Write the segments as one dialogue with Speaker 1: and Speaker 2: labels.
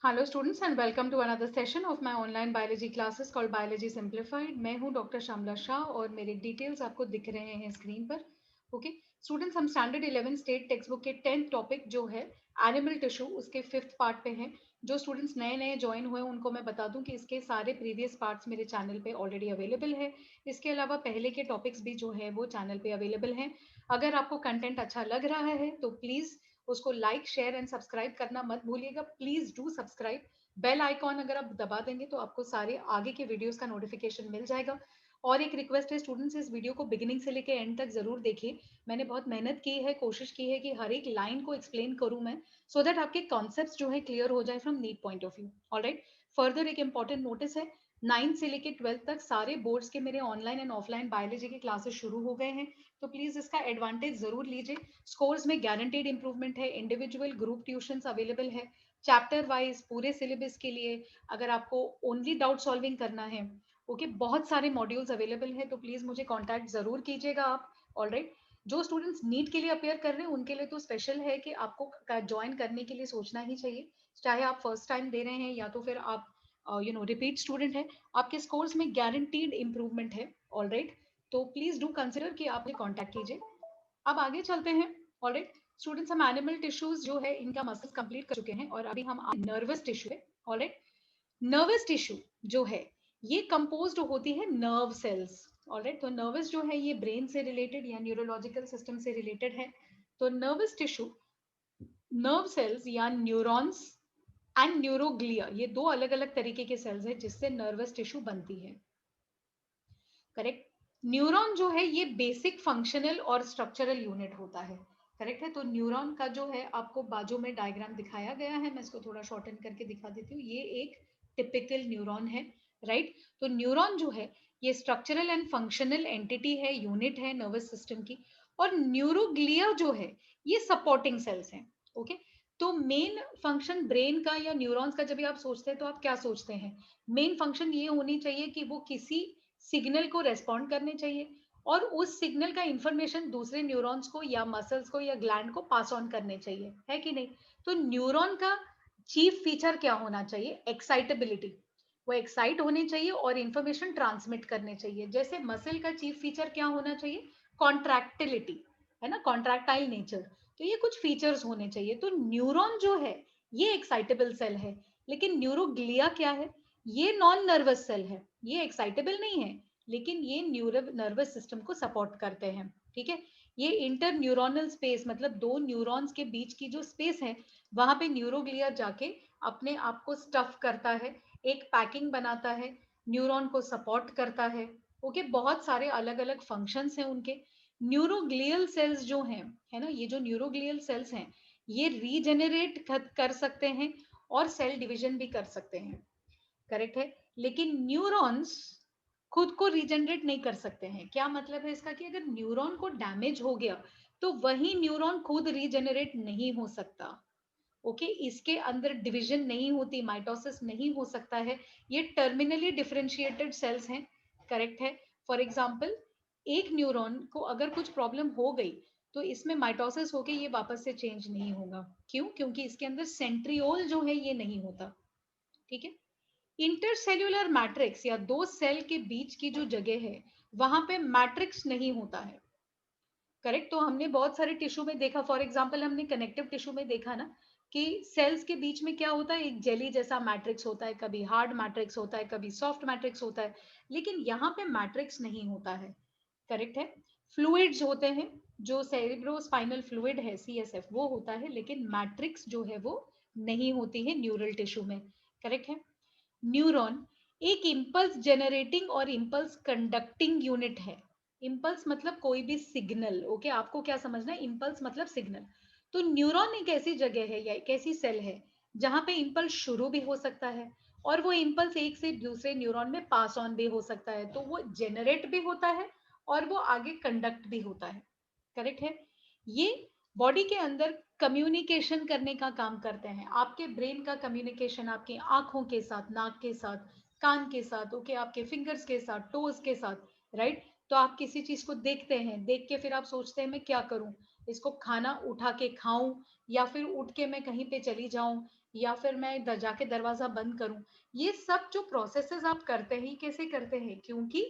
Speaker 1: Hello students and welcome to another session of my online biology classes called Biology Simplified. मैं हूं doctor Shyamala Shah और मेरे details आपको दिख रहे हैं स्क्रीन पर. ओके स्टूडेंट्स, हम स्टैंडर्ड 11 स्टेट टेक्स्ट बुक के 10th टॉपिक जो है एनिमल टिश्यू उसके 5th पार्ट पे हैं. जो स्टूडेंट्स नए नए ज्वाइन हुए उनको मैं बता दूं कि इसके सारे प्रीवियस पार्ट्स मेरे चैनल पे ऑलरेडी अवेलेबल है. इसके अलावा पहले के टॉपिक्स भी जो है वो चैनल पे अवेलेबल हैं. अगर आपको कंटेंट अच्छा लग रहा है तो प्लीज़ उसको लाइक शेयर एंड सब्सक्राइब करना मत भूलिएगा. Please do subscribe. Bell icon अगर आप दबा देंगे तो आपको सारे आगे के वीडियोस का नोटिफिकेशन मिल जाएगा. और एक रिक्वेस्ट है स्टूडेंट्स, इस वीडियो को बिगिनिंग से लेकर एंड तक जरूर देखिए. मैंने बहुत मेहनत की है, कोशिश की है कि हर एक लाइन को एक्सप्लेन करूं मैं, सो दैट आपके कॉन्सेप्ट्स जो है क्लियर हो जाए from NEET point of view. Alright, further एक इंपॉर्टेंट नोटिस है, 9th से लेकर 12th तक सारे बोर्ड्स के मेरे ऑनलाइन एंड ऑफलाइन बायोलॉजी के क्लासेस शुरू हो गए हैं. तो प्लीज इसका एडवांटेज जरूर लीजिए. स्कोर्स में गारंटेड इंप्रूवमेंट है, इंडिविजुअल ग्रुप ट्यूशंस अवेलेबल है, चैप्टर वाइज पूरे सिलेबस के लिए. अगर आपको ओनली डाउट सॉल्विंग करना है, ओके बहुत सारे मॉड्यूल्स अवेलेबल है, तो प्लीज मुझे कांटेक्ट जरूर कीजिएगा आप. ऑलराइट, जो स्टूडेंट्स नीट के लिए अपेयर कर रहे हैं उनके लिए तो स्पेशल है कि आपको ज्वाइन करने के लिए सोचना ही चाहिए. चाहे आप फर्स्ट टाइम दे रहे हैं या तो फिर आप रिपीट स्टूडेंट है, आपके स्कोर्स में गारंटीड इंप्रूवमेंट है. ऑलराइट, तो प्लीज डू कंसिडर कि आप कांटेक्ट कीजिए. अब आगे चलते हैं. ऑलराइट स्टूडेंट्स, हम एनिमल टिश्यूज जो है इनका मसल्स कंप्लीट कर चुके हैं और अभी हम नर्वस टिश्यू है. ऑलराइट, नर्वस टिश्यू जो है ये कंपोज्ड होती है नर्व सेल्स. ऑलराइट, तो नर्वस जो है ये ब्रेन से रिलेटेड या न्यूरोलॉजिकल सिस्टम से रिलेटेड है. तो नर्वस टिश्यू, नर्व सेल्स या न्यूरॉन्स एंड न्यूरोग्लिया, ये दो अलग अलग तरीके के सेल्स हैं जिससे नर्वस टिश्यू बनती है. करेक्ट. न्यूरॉन जो है ये बेसिक फंक्शनल और स्ट्रक्चरल यूनिट होता है. करेक्ट है. तो न्यूरॉन का जो है आपको बाजू में डायग्राम दिखाया गया है, मैं इसको थोड़ा शॉर्टन करके दिखा देती हूँ. ये एक टिपिकल न्यूरॉन है. राइट, तो न्यूरॉन जो है ये स्ट्रक्चरल एंड फंक्शनल एंटिटी है, यूनिट है नर्वस सिस्टम की. और न्यूरोग्लिया जो है ये सपोर्टिंग सेल्स हैं. ओके, तो मेन फंक्शन ब्रेन का या न्यूरॉन्स का जब भी आप सोचते हैं तो आप क्या सोचते हैं? मेन फंक्शन ये होनी चाहिए कि वो किसी सिग्नल को रेस्पॉन्ड करने चाहिए और उस सिग्नल का इंफॉर्मेशन दूसरे न्यूरॉन्स को या मसल्स को या ग्लैंड को पास ऑन करने चाहिए, है कि नहीं? तो न्यूरॉन का चीफ फीचर क्या होना चाहिए? एक्साइटेबिलिटी. वो एक्साइट होने चाहिए और इंफॉर्मेशन ट्रांसमिट करने चाहिए. जैसे मसल का चीफ फीचर क्या होना चाहिए? कॉन्ट्रैक्टिलिटी, है ना, कॉन्ट्रैक्टाइल नेचर. तो ये कुछ फीचर्स होने चाहिए. तो न्यूरॉन जो है ये एक्साइटेबल सेल है, लेकिन न्यूरोग्लिया क्या है? ये नॉन नर्वस सेल है. ये एक्साइटेबल नहीं है, लेकिन ये नर्वस सिस्टम को सपोर्ट करते हैं. ठीक है, ये इंटर न्यूरोनल स्पेस, मतलब दो न्यूरॉन्स के बीच की जो स्पेस है वहां पे न्यूरोग्लिया जाके अपने आप को स्टफ करता है, एक पैकिंग बनाता है, न्यूरॉन को सपोर्ट करता है. ओके, बहुत सारे अलग अलग फंक्शंस हैं उनके. न्यूरोग्लियल सेल्स जो हैं, है ना, ये जो न्यूरोग्लियल सेल्स हैं ये रीजेनरेट कर सकते हैं और सेल डिवीजन भी कर सकते हैं. करेक्ट है. लेकिन न्यूरॉन्स खुद को रीजनरेट नहीं कर सकते हैं. क्या मतलब है इसका? कि अगर न्यूरॉन को डैमेज हो गया तो वही न्यूरॉन खुद रीजनरेट नहीं हो सकता. ओके, इसके अंदर डिवीजन नहीं होती, माइटोसिस नहीं हो सकता है. ये टर्मिनली डिफरेंशिएटेड सेल्स हैं. करेक्ट है. फॉर एग्जाम्पल, एक न्यूरॉन को अगर कुछ प्रॉब्लम हो गई तो इसमें माइटोसिस होके ये वापस से चेंज नहीं होगा. क्यों? क्योंकि इसके अंदर सेंट्रियोल जो है ये नहीं होता. ठीक है. इंटरसेल्यूलर मैट्रिक्स या दो सेल के बीच की जो जगह है वहां पे मैट्रिक्स नहीं होता है. करेक्ट. तो हमने बहुत सारे टिश्यू में देखा, फॉर एग्जांपल हमने कनेक्टिव टिश्यू में देखा ना कि सेल्स के बीच में क्या होता है? एक जेली जैसा मैट्रिक्स होता है, कभी हार्ड मैट्रिक्स होता है, कभी सॉफ्ट मैट्रिक्स होता है, लेकिन यहाँ पे मैट्रिक्स नहीं होता है. करेक्ट है. फ्लूइड्स होते हैं, जो सेरिब्रोस्पाइनल फ्लूइड है सीएसएफ वो होता है, लेकिन मैट्रिक्स जो है वो नहीं होती है न्यूरल टिश्यू में. करेक्ट है. न्यूरॉन एक इंपल्स जनरेटिंग और इंपल्स कंडक्टिंग यूनिट है. इंपल्स मतलब कोई भी सिग्नल. ओके, आपको क्या समझना है? इंपल्स मतलब सिग्नल. तो न्यूरॉन एक ऐसी जगह है या एक ऐसी सेल है जहां पे इंपल्स शुरू भी हो सकता है और वो इंपल्स एक से दूसरे न्यूरॉन में पास ऑन भी हो सकता है. तो वो जेनरेट भी होता है और वो आगे कंडक्ट भी होता है. करेक्ट है. ये बॉडी के अंदर कम्युनिकेशन करने का काम करते हैं. आपके ब्रेन का कम्युनिकेशन आपकी आंखों के साथ, नाक के साथ, कान के साथ, ओके, आपके फिंगर्स के साथ, टोज के साथ. राइट. तो आप किसी चीज को देखते हैं, देख के फिर आप सोचते हैं मैं क्या करूं, इसको खाना उठा के खाऊं या फिर उठ के मैं कहीं पे चली जाऊं, या फिर मैं जाके दरवाजा बंद करूं। ये सब जो प्रोसेसेस आप करते हैं कैसे करते हैं, क्योंकि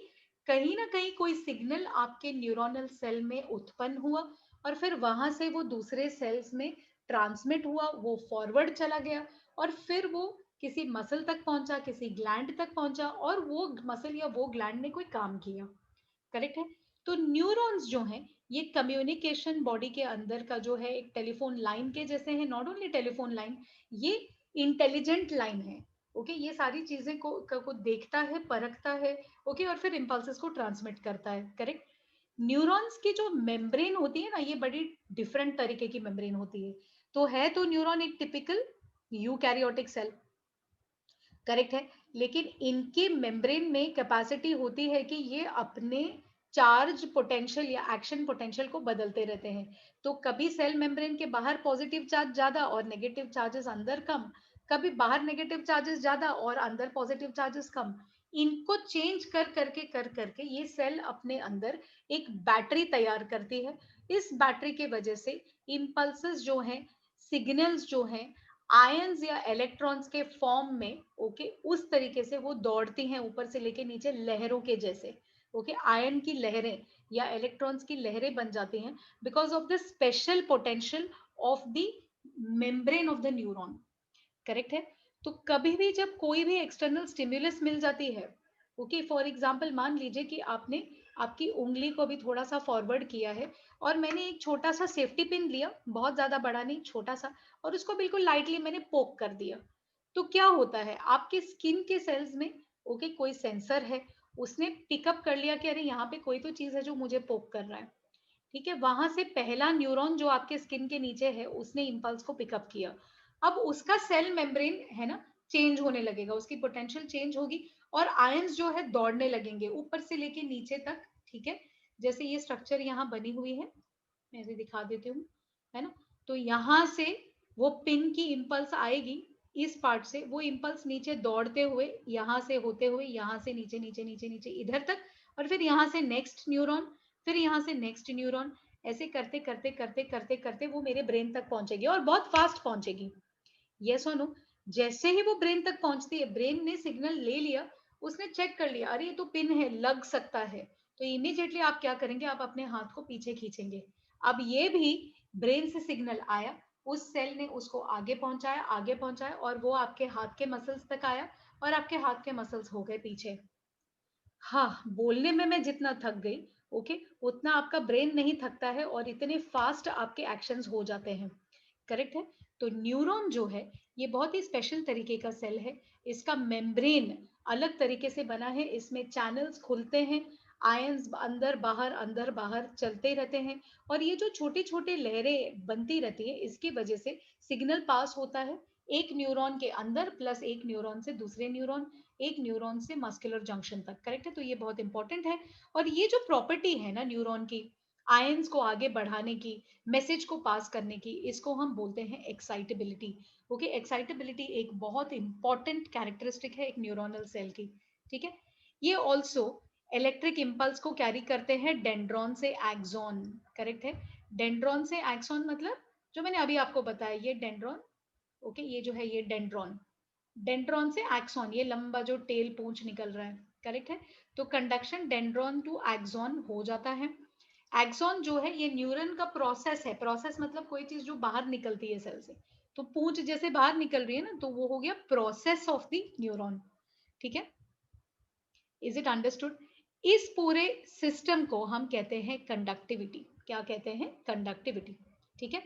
Speaker 1: कहीं ना कहीं कोई सिग्नल आपके न्यूरोनल सेल में उत्पन्न हुआ और फिर वहां से वो दूसरे सेल्स में ट्रांसमिट हुआ, वो फॉरवर्ड चला गया और फिर वो किसी मसल तक पहुंचा, किसी ग्लैंड तक पहुंचा और वो मसल या वो ग्लैंड ने कोई काम किया। करेक्ट है। तो न्यूरॉन्स जो हैं ये कम्युनिकेशन बॉडी के अंदर का जो है एक टेलीफोन लाइन के जैसे है। नॉट ओनली टेलीफोन लाइन, ये इंटेलिजेंट लाइन है। ओके, ये सारी चीजें को देखता है, परखता है। ओके, और फिर इम्पल्सेस को ट्रांसमिट करता है। करेक्ट। न्यूरॉन्स की जो मेम्ब्रेन होती है ना, ये बड़ी डिफरेंट तरीके की मेम्ब्रेन होती है। तो न्यूरॉन एक टिपिकल यूकैरियोटिक सेल, करेक्ट है। लेकिन इनके मेम्ब्रेन में कैपेसिटी होती है कि ये अपने चार्ज पोटेंशियल या एक्शन पोटेंशियल को बदलते रहते हैं। तो कभी सेल मेम्ब्रेन के बाहर पॉजिटिव चार्ज ज्यादा और नेगेटिव चार्जेस अंदर कम, कभी बाहर नेगेटिव चार्जेस ज्यादा और अंदर पॉजिटिव चार्जेस कम। इनको चेंज कर करके ये सेल अपने अंदर एक बैटरी तैयार करती है। इस बैटरी के वजह से इम्पल्सेस जो हैं, सिग्नल्स जो हैं, आयंस या इलेक्ट्रॉन्स के फॉर्म में, ओके, उस तरीके से वो दौड़ती हैं ऊपर से लेके नीचे लहरों के जैसे। ओके, आयन की लहरें या इलेक्ट्रॉन्स की लहरें बन जाती हैं because of the special potential of the membrane of the neuron. Correct है। तो कभी भी जब कोई भी एक्सटर्नल स्टिम्युलस मिल जाती है, ओके, फॉर एग्जांपल मान लीजिए कि आपने आपकी उंगली को भी थोड़ा सा फॉरवर्ड किया है और मैंने एक छोटा सा सेफ्टी पिन लिया, बहुत ज्यादा बड़ा नहीं, छोटा सा, और उसको बिल्कुल लाइटली मैंने पोक कर दिया। तो क्या होता है, आपके स्किन के सेल्स में, ओके, कोई सेंसर है, उसने पिकअप कर लिया कि अरे यहाँ पे कोई तो चीज है जो मुझे पोक कर रहा है। ठीक है, वहां से पहला न्यूरॉन जो आपके स्किन के नीचे है उसने इंपल्स को पिकअप किया। अब उसका सेल मेम्ब्रेन है ना, चेंज होने लगेगा, उसकी पोटेंशियल चेंज होगी और आयंस जो है दौड़ने लगेंगे ऊपर से लेके नीचे तक। ठीक है, जैसे ये स्ट्रक्चर यहाँ बनी हुई है, मैं इसे दिखा देती हूँ, है ना। तो यहाँ से वो पिन की इम्पल्स आएगी, इस पार्ट से वो इम्पल्स नीचे दौड़ते हुए यहाँ से होते हुए यहाँ से नीचे नीचे नीचे नीचे इधर तक, और फिर यहाँ से नेक्स्ट न्यूरॉन, फिर यहाँ से नेक्स्ट न्यूरॉन, ऐसे करते करते करते करते करते वो मेरे ब्रेन तक पहुंचेगी और बहुत फास्ट पहुंचेगी। यस और नो। जैसे ही वो ब्रेन तक पहुंचती है, ब्रेन ने सिग्नल ले लिया, उसने चेक कर लिया, अरे ये तो पिन है, लग सकता है, तो इमीडिएटली आप क्या करेंगे, आप अपने हाथ को पीछे खींचेंगे। अब ये भी ब्रेन से सिग्नल आया, उस सेल ने उसको आगे पहुंचाया और वो आपके हाथ के मसल्स तक आया और आपके हाथ के मसल्स हो गए पीछे। हाँ, बोलने में मैं जितना थक गई, ओके, उतना आपका ब्रेन नहीं थकता है और इतने फास्ट आपके एक्शंस हो जाते हैं। करेक्ट है। तो न्यूरॉन जो है ये बहुत ही स्पेशल तरीके का सेल है। इसका मेम्ब्रेन अलग तरीके से बना है, इसमें चैनल्स खुलते हैं, आयंस अंदर बाहर चलते रहते हैं और ये जो छोटी छोटी लहरें बनती रहती है इसकी वजह से सिग्नल पास होता है एक न्यूरॉन के अंदर प्लस एक न्यूरॉन से दूसरे न्यूरॉन, एक न्यूरॉन से मस्कुलर जंक्शन तक। करेक्ट है। तो ये बहुत इंपॉर्टेंट है। और ये जो प्रॉपर्टी है ना न्यूरॉन की, आयंस को आगे बढ़ाने की, मैसेज को पास करने की, इसको हम बोलते हैं एक्साइटेबिलिटी। ओके, एक्साइटेबिलिटी एक बहुत इंपॉर्टेंट कैरेक्टरिस्टिक है एक न्यूरोनल सेल की। ठीक है। ये ऑल्सो इलेक्ट्रिक इंपल्स को कैरी करते हैं डेंड्रॉन से एक्सॉन। करेक्ट है। डेंड्रॉन से एक्सॉन मतलब जो मैंने अभी आपको बताया, ये डेंड्रॉन, ओके, ये जो है ये डेंड्रॉन, डेंड्रॉन से एक्सॉन, ये लंबा जो टेल पूंछ निकल रहा है। करेक्ट है। तो कंडक्शन डेंड्रॉन टू एक्सॉन हो जाता है। एक्सॉन जो है ये न्यूरन का प्रोसेस है, प्रोसेस मतलब कोई चीज जो बाहर निकलती है सेल से, तो पूंछ जैसे बाहर निकल रही है ना, तो वो हो गया प्रोसेस ऑफ द न्यूरॉन। ठीक है। Is it understood. इस पूरे सिस्टम को हम कहते हैं कंडक्टिविटी। क्या कहते हैं? कंडक्टिविटी। ठीक है।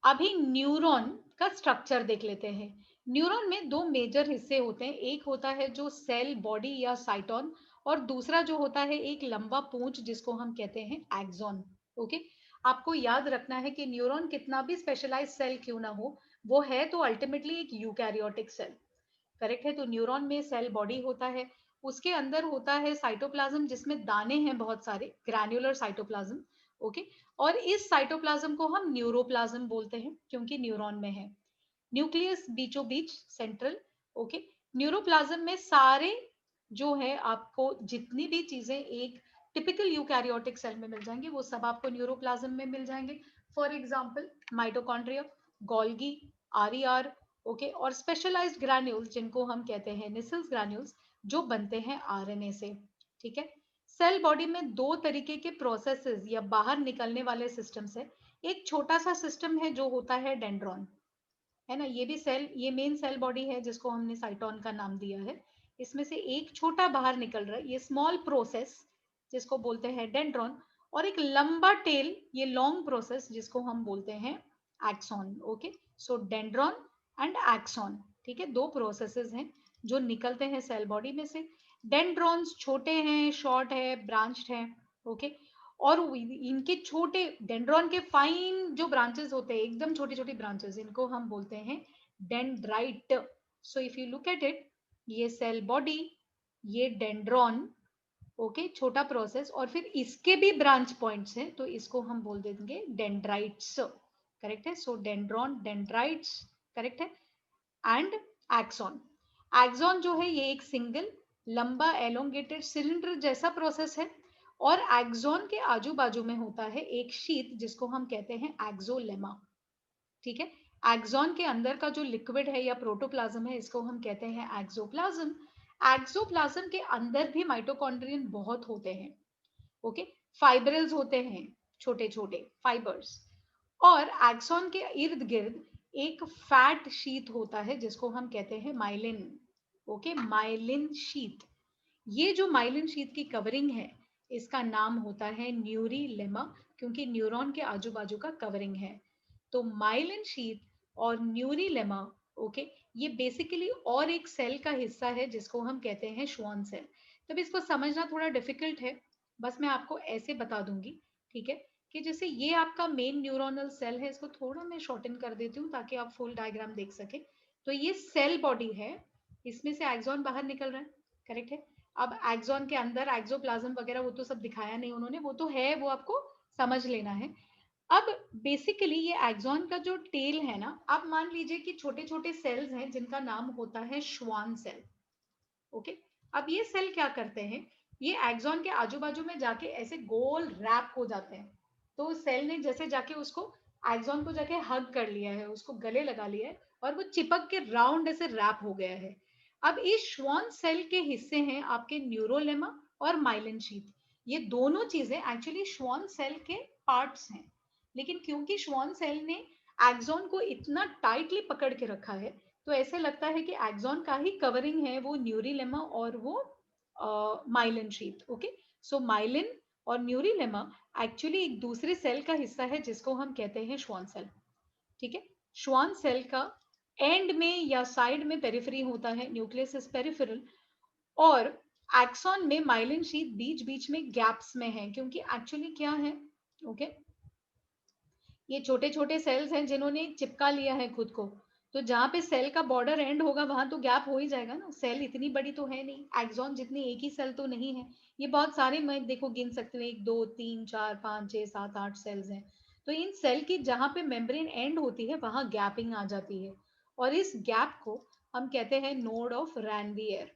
Speaker 1: अभी न्यूरॉन का स्ट्रक्चर देख लेते हैं। न्यूरॉन में दो मेजर हिस्से होते हैं, एक होता है जो सेल बॉडी या साइटोन, और दूसरा जो होता है एक लंबा पूंछ जिसको हम कहते हैं एक्सॉन। ओके। आपको याद रखना है कि न्यूरॉन कितना भी स्पेशलाइज सेल क्यों ना हो, वो है तो अल्टीमेटली एक यूकैरियोटिक सेल। करेक्ट है। तो न्यूरॉन में सेल बॉडी होता है, उसके अंदर होता है साइटोप्लाज्म जिसमें दाने हैं बहुत सारे, ग्रैन्युलर साइटोप्लाज्म। ओके। और इस साइटोप्लाज्म को हम न्यूरोप्लाज्म बोलते हैं क्योंकि न्यूरॉन में है। न्यूक्लियस बीचों बीच सेंट्रल। ओके। न्यूरोप्लाज्म में सारे जो है आपको जितनी भी चीजें एक टिपिकल यूकैरियोटिक सेल में मिल जाएंगे वो सब आपको न्यूरोप्लाज्म में मिल जाएंगे। For example mitochondria, Golgi, RER, okay, और स्पेशलाइज्ड ग्रैन्यूल्स जिनको हम कहते हैं निसल्स ग्रैन्यूल्स, जो बनते हैं आरएनए से। ठीक है, सेल बॉडी में दो तरीके के प्रोसेसेस या बाहर निकलने वाले सिस्टम्स है। एक छोटा सा सिस्टम है जो होता है डेंड्रॉन, है ना, ये भी सेल, ये मेन सेल बॉडी है जिसको हमने साइटोन का नाम दिया है। इसमें से एक छोटा बाहर निकल रहा है, ये स्मॉल प्रोसेस जिसको बोलते हैं डेंड्रॉन, और एक लंबा टेल, ये लॉन्ग प्रोसेस जिसको हम बोलते हैं axon. Okay, so dendron and axon, ठीक है, दो प्रोसेसेस हैं जो निकलते हैं सेल बॉडी में से। डेंड्रॉन्स छोटे हैं, शॉर्ट है, ब्रांच्ड है, ओके, और इनके छोटे डेंड्रॉन के फाइन जो ब्रांचेस होते हैं, एकदम छोटी छोटी ब्रांचेस, इनको हम बोलते हैं dendrite. So if you look at it, ये सेल बॉडी, ये डेंड्रॉन, ओके, छोटा प्रोसेस, और फिर इसके भी ब्रांच पॉइंट्स हैं, तो इसको हम बोल देंगे डेंड्राइट्स। करेक्ट है, सो डेंड्रॉन, डेंड्राइट्स, करेक्ट है। एंड एक्सॉन, एक्सॉन जो है ये एक सिंगल लंबा एलोंगेटेड सिलेंडर जैसा प्रोसेस है, और एक्सॉन के आजू बाजू में होता है एक शीट जिसको हम कहते हैं एक्सोलेमा। ठीक है, एक्सॉन के अंदर का जो लिक्विड है या प्रोटोप्लाज्म है, इसको हम कहते हैं एक्सोप्लाज्म। एक्सोप्लाज्म के अंदर भी माइटोकॉन्ड्रियन बहुत होते हैं, ओके, फाइब्रिल्स होते हैं, छोटे छोटे फाइबर्स, और एक्सॉन के इर्द गिर्द एक फैट शीट होता है जिसको हम कहते हैं माइलिन। ओके, माइलिन शीट, ये जो माइलिन शीट की कवरिंग है, इसका नाम होता है न्यूरीलेमा, क्योंकि न्यूरॉन के आजू बाजू का कवरिंग है। तो माइलिन शीट और न्यूरीलेमा, ओके, ये बेसिकली और एक सेल का हिस्सा है जिसको हम कहते हैं श्वान सेल। तब इसको समझना थोड़ा डिफिकल्ट है, बस मैं आपको ऐसे बता दूंगी, ठीक है, कि जैसे ये आपका मेन न्यूरोनल सेल है, इसको थोड़ा मैं शॉर्टन कर देती हूँ ताकि आप फुल डायग्राम देख सके। तो ये सेल बॉडी है, इसमें से एक्सॉन बाहर निकल रहा है, करेक्ट है। अब एक्सॉन के अंदर एक्सोप्लाज्म वगैरह वो तो सब दिखाया नहीं उन्होंने, वो तो है, वो आपको समझ लेना है। अब बेसिकली ये एक्सॉन का जो टेल है ना, आप मान लीजिए कि छोटे छोटे सेल्स हैं जिनका नाम होता है श्वान सेल। ओके, अब ये सेल क्या करते हैं, ये एक्सॉन के आजू बाजू में जाके ऐसे गोल रैप हो जाते हैं। तो सेल ने जैसे जाके उसको, एक्सॉन को जाके हग कर लिया है, उसको गले लगा लिया है, और वो चिपक के राउंड ऐसे रैप हो गया है। अब इस श्वान सेल के हिस्से हैं आपके न्यूरोलेमा और माइलिन शीथ। ये दोनों चीजें एक्चुअली श्वान सेल के पार्ट्स हैं, लेकिन क्योंकि श्वान सेल ने एक्सॉन को इतना टाइटली पकड़ के रखा है, तो ऐसे लगता है कि एक्सॉन का ही कवरिंग है वो न्यूरीलेमा और वो माइलिन शीथ। ओके, सो माइलिन और न्यूरीलेमा एक्चुअली एक दूसरे सेल का हिस्सा है जिसको हम कहते हैं श्वान सेल। ठीक है, श्वान सेल का एंड में या साइड में पेरिफेरी होता है, न्यूक्लियस इज पेरिफेरल, और एक्सॉन में माइलिन शीथ बीच बीच में गैप्स में है, क्योंकि एक्चुअली क्या है, ओके, ये छोटे छोटे सेल्स हैं जिन्होंने चिपका लिया है खुद को। तो जहां पे सेल का बॉर्डर एंड होगा वहां तो गैप हो ही जाएगा ना, सेल इतनी बड़ी तो है नहीं, एक्सॉन जितनी एक ही सेल तो नहीं है, ये बहुत सारे, मैं देखो गिन सकती हूँ, 1 2 3 4 5 6 7 8 सेल्स हैं। तो इन सेल की जहां पे मेम्ब्रेन एंड होती है वहां गैपिंग आ जाती है, और इस गैप को हम कहते हैं नोड ऑफ रैनवियर।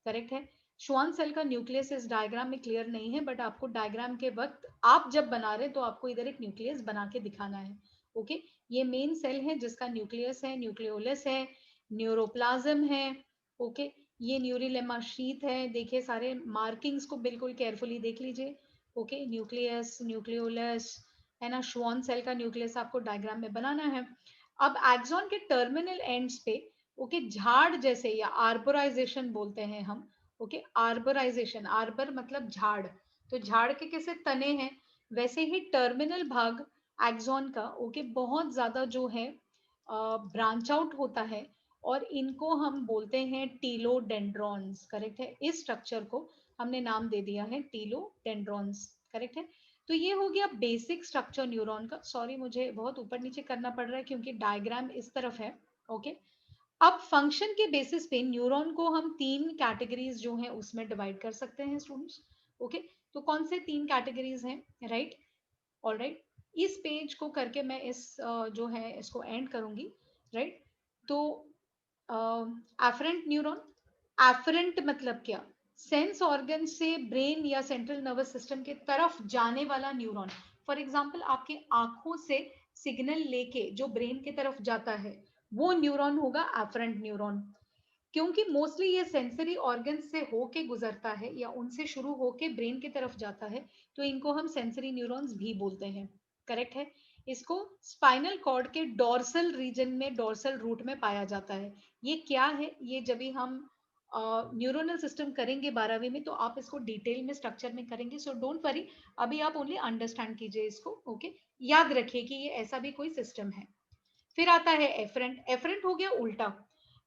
Speaker 1: करेक्ट है। श्वान सेल का न्यूक्लियस इस डायग्राम में क्लियर नहीं है, बट आपको डायग्राम के वक्त आप जब बना रहे हैं तो आपको इधर एक न्यूक्लियस बना के दिखाना है। ओके, ये मेन सेल है जिसका न्यूक्लियस है, न्यूक्लियोलस है, न्यूरोप्लाज्म है। ओके, ये न्यूरीलेमा शीथ है, देखिए सारे मार्किंग्स को बिल्कुल केयरफुली देख लीजिए। ओके, न्यूक्लियस, न्यूक्लियोलस, है ना, श्वान सेल का न्यूक्लियस आपको डायग्राम में बनाना है। अब एक्सॉन के टर्मिनल एंड्स पे, ओके, झाड़ जैसे या आर्बोराइजेशन बोलते हैं हम। ओके, आर्बोराइजेशन, आर्बर मतलब झाड़, तो झाड़ के कैसे तने हैं, वैसे ही टर्मिनल भाग एक्सॉन का, ओके, बहुत ज्यादा जो है ब्रांच आउट होता है, और इनको हम बोलते हैं टीलोडेंड्रॉन्स। करेक्ट है, इस स्ट्रक्चर को हमने नाम दे दिया है टीलोडेंड्रॉन्स। करेक्ट है। तो ये हो गया बेसिक स्ट्रक्चर न्यूरॉन का। सॉरी, मुझे बहुत ऊपर नीचे करना पड़ रहा है क्योंकि डायग्राम इस तरफ है। ओके, अब फंक्शन के बेसिस पे न्यूरॉन को हम 3 कैटेगरीज जो हैं उसमें डिवाइड कर सकते हैं स्टूडेंट्स। ओके, तो कौन से 3 कैटेगरीज हैं, राइट, ऑलराइट, इस पेज को करके मैं इस जो है इसको एंड करूंगी, राइट। तो एफरेंट न्यूरॉन, एफरेंट मतलब क्या, सेंस ऑर्गन से ब्रेन या सेंट्रल नर्वस सिस्टम के तरफ जाने वाला न्यूरॉन। फॉर एग्जाम्पल आपके आंखों से सिग्नल लेके जो ब्रेन की तरफ जाता है वो न्यूरॉन होगा एफरेंट न्यूरॉन। क्योंकि मोस्टली ये सेंसरी ऑर्गन से होके गुजरता है या उनसे शुरू होके ब्रेन की तरफ जाता है, तो इनको हम सेंसरी न्यूरॉन्स भी बोलते हैं। करेक्ट है। इसको स्पाइनल कॉर्ड के डोर्सल रीजन में, डोर्सल रूट में पाया जाता है। ये क्या है, ये जब भी हम न्यूरोनल सिस्टम करेंगे 12वीं में, तो आप इसको डिटेल में स्ट्रक्चर में करेंगे, सो डोंट वरी। अभी आप ओनली अंडरस्टैंड कीजिए इसको। ओके, याद रखिए कि ये ऐसा भी कोई सिस्टम है। फिर आता है एफरेंट। एफरेंट हो गया उल्टा,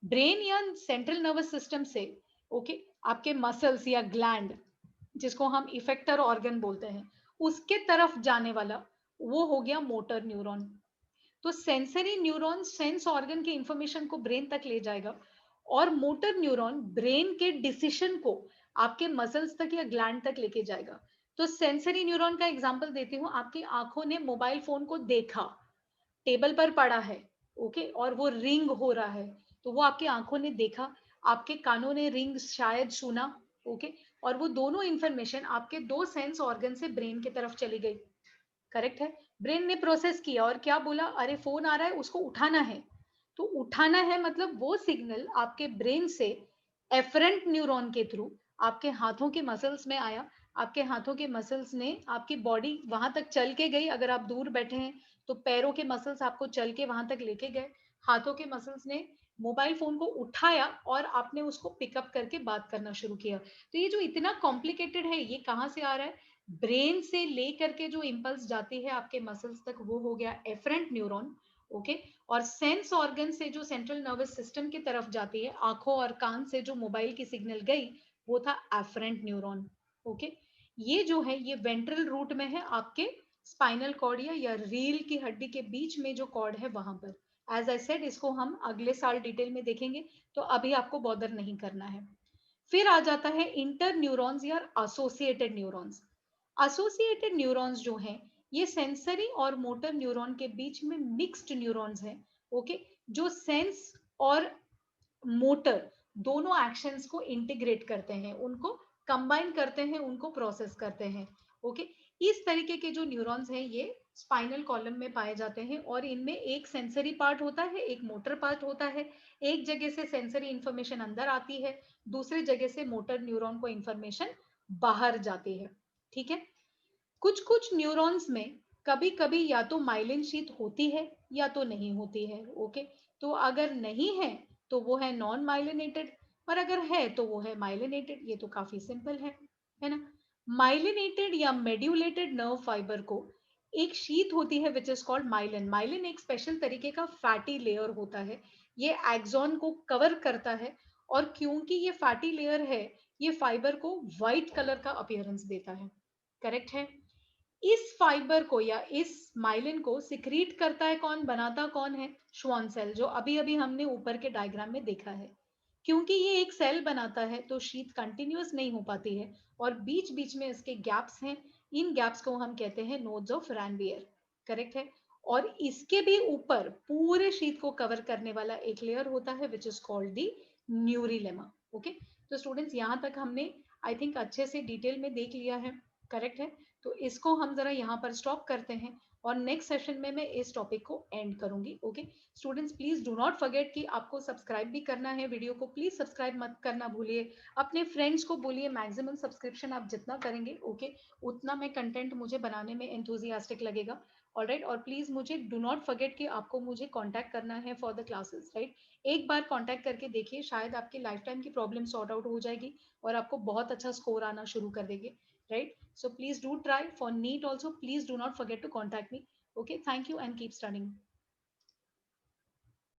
Speaker 1: ब्रेन या सेंट्रल नर्वस सिस्टम से ओके आपके मसल्स या ग्लैंड, जिसको हम इफेक्टर ऑर्गन बोलते हैं, उसके तरफ जाने वाला, वो हो गया मोटर न्यूरॉन। तो सेंसरी न्यूरॉन सेंस ऑर्गन की इंफॉर्मेशन को ब्रेन तक ले जाएगा, और मोटर न्यूरॉन ब्रेन के डिसीजन को आपके मसल्स तक या ग्लैंड तक लेके जाएगा। तो सेंसरी न्यूरॉन का एग्जांपल देती हूँ। आपकी आंखों ने मोबाइल फोन को देखा, टेबल पर पड़ा है, ओके, और वो रिंग हो रहा है, तो वो आपकी आंखों ने देखा, आपके कानों ने रिंग शायद सुना, ओके, और वो दोनों इंफॉर्मेशन आपके दो सेंस ऑर्गन से ब्रेन की तरफ चली गई। करेक्ट है। ब्रेन ने प्रोसेस किया और क्या बोला, अरे फोन आ रहा है, उसको उठाना है। तो उठाना है मतलब वो सिग्नल आपके ब्रेन से एफरेंट न्यूरॉन के थ्रू आपके हाथों के मसल्स में आया। आपके हाथों के मसल्स ने आपकी बॉडी वहां तक चल के गई। अगर आप दूर बैठे हैं तो पैरों के मसल्स आपको चल के वहां तक लेके गए। हाथों के मसल्स ने मोबाइल फोन को उठाया और आपने उसको पिकअप करके बात करना शुरू किया। तो ये जो इतना कॉम्प्लिकेटेड है, ये कहाँ से आ रहा है, ब्रेन से लेकर के जो इंपल्स जाती है आपके मसल्स तक, वो हो गया एफरेंट न्यूरॉन। ओके, और सेंस ऑर्गन से जो सेंट्रल नर्वस सिस्टम की तरफ जाती है, आंखों और कान से जो मोबाइल की सिग्नल गई, वो था एफरेंट न्यूरॉन। ओके, ये जो है ये वेंट्रल रूट में है, आपके स्पाइनल कॉर्ड या रील की हड्डी के बीच में जो कॉर्ड है वहां पर। एज आई सेड, इसको हम अगले साल डिटेल में देखेंगे, तो अभी आपको बॉदर नहीं करना है। फिर आ जाता है इंटर न्यूरॉन्स या एसोसिएटेड न्यूरॉन्स। एसोसिएटेड न्यूरॉन्स जो हैं, ये सेंसरी और मोटर न्यूरॉन के बीच में मिक्स्ड न्यूरॉन्स हैं। ओके, जो सेंस और मोटर दोनों एक्शंस को इंटीग्रेट करते हैं, उनको कंबाइन करते हैं, उनको प्रोसेस करते हैं। ओके, इस तरीके के जो न्यूरॉन्स हैं ये स्पाइनल कॉलम में पाए जाते हैं, और इनमें एक सेंसरी पार्ट होता है, एक मोटर पार्ट होता है। एक जगह से सेंसरी इंफॉर्मेशन अंदर आती है, दूसरी जगह से मोटर न्यूरॉन को इंफॉर्मेशन बाहर जाती है। ठीक है। कुछ कुछ न्यूरॉन्स में कभी कभी या तो माइलिन शीथ होती है या तो नहीं होती है। ओके, तो अगर नहीं है तो वो है नॉन माइलिनेटेड, और अगर है तो वो है माइलिनेटेड। ये तो काफी सिंपल है ना। माइलिनेटेड या मेड्यूलेटेड नर्व फाइबर को एक शीथ होती है which is called myelin. Myelin एक स्पेशल तरीके का फैटी लेयर होता है, ये एक्सॉन को कवर करता है, और क्योंकि ये फैटी लेयर है, ये फाइबर को व्हाइट कलर का अपीयरेंस देता है। करेक्ट है। इस फाइबर को या इस माइलिन को सिक्रीट करता है कौन, बनाता कौन है, श्वान सेल, जो अभी अभी हमने ऊपर के डायग्राम में देखा है। क्योंकि ये एक सेल बनाता है तो शीट कंटिन्यूअस नहीं हो पाती है, और बीच बीच में इसके गैप्स हैं। इन गैप्स को हम कहते हैं नोड्स ऑफ रैनवियर। करेक्ट है। और इसके भी ऊपर पूरे शीट को कवर करने वाला एक लेयर होता है which is called the neurilemma. Okay, तो स्टूडेंट्स यहां तक हमने आई थिंक अच्छे से डिटेल में देख लिया है। करेक्ट है। तो इसको हम जरा यहाँ पर स्टॉप करते हैं, और नेक्स्ट सेशन में मैं इस टॉपिक को एंड करूंगी। Okay students, please do not forget कि आपको सब्सक्राइब भी करना है वीडियो को। प्लीज सब्सक्राइब मत करना भूलिए, अपने फ्रेंड्स को बोलिए, मैक्सिमम सब्सक्रिप्शन आप जितना करेंगे ओके उतना मैं कंटेंट मुझे बनाने में एंथुजियास्टिक लगेगा। ऑलराइट, और प्लीज मुझे डू नॉट फॉरगेट कि आपको मुझे कांटेक्ट करना है फॉर द क्लासेस। राइट, एक बार कांटेक्ट करके देखिए, शायद आपकी लाइफ टाइम की प्रॉब्लम सॉर्ट आउट हो जाएगी और आपको बहुत अच्छा स्कोर आना शुरू कर देंगे। Right, so please do try. For NEET also, please do not forget to contact me. Okay, thank you and keep studying.